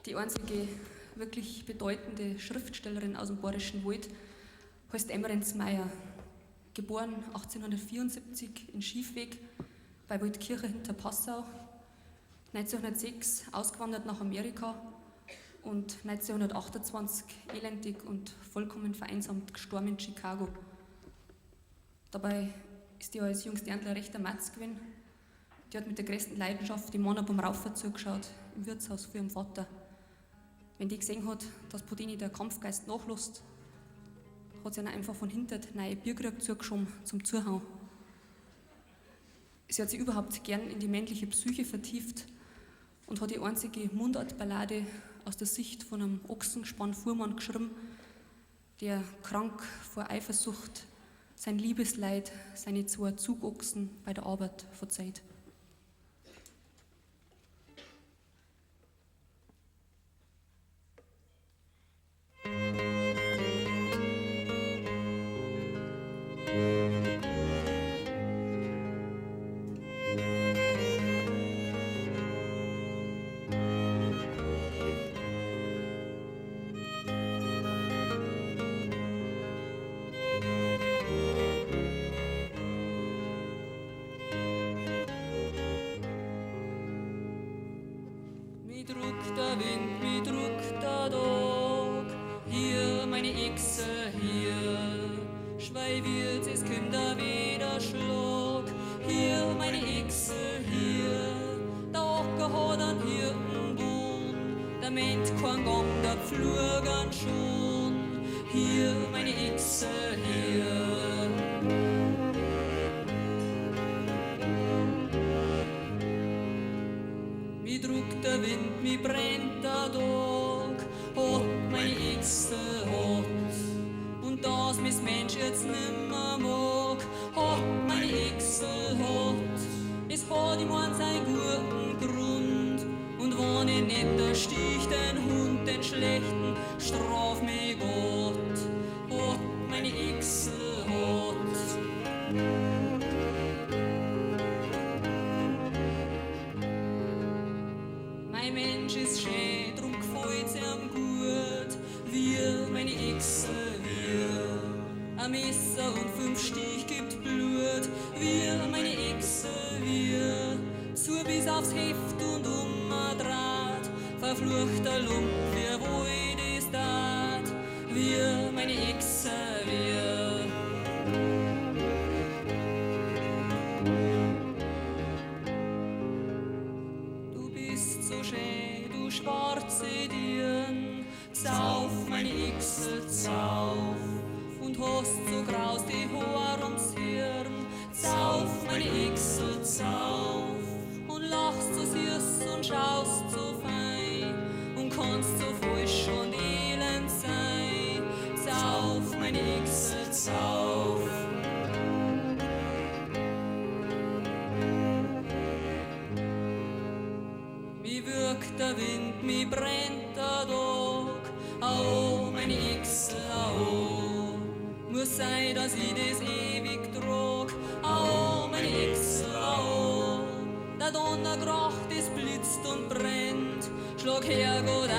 Die einzige wirklich bedeutende Schriftstellerin aus dem Bayerischen Wald heißt Emmerenz Meyer, geboren 1874 in Schiefweg bei Waldkirchen hinter Passau, 1906 ausgewandert nach Amerika und 1928 elendig und vollkommen vereinsamt gestorben in Chicago. Dabei ist die als jungste Erndler recht ein Matz gewesen. Die hat mit der größten Leidenschaft die Männer beim Raufen zugeschaut, im Wirtshaus für ihren Vater. Wenn die gesehen hat, dass Podini der Kampfgeist nachlässt, hat sie ihnen einfach von hinten neue Bierkrug zugeschoben zum Zuhauen. Sie hat sich überhaupt gern in die männliche Psyche vertieft und hat die einzige Mundartballade aus der Sicht von einem ochsengespann Fuhrmann geschrieben, der krank vor Eifersucht sein Liebesleid, seine 2 Zugochsen bei der Arbeit verzeiht. Schlag her, Gott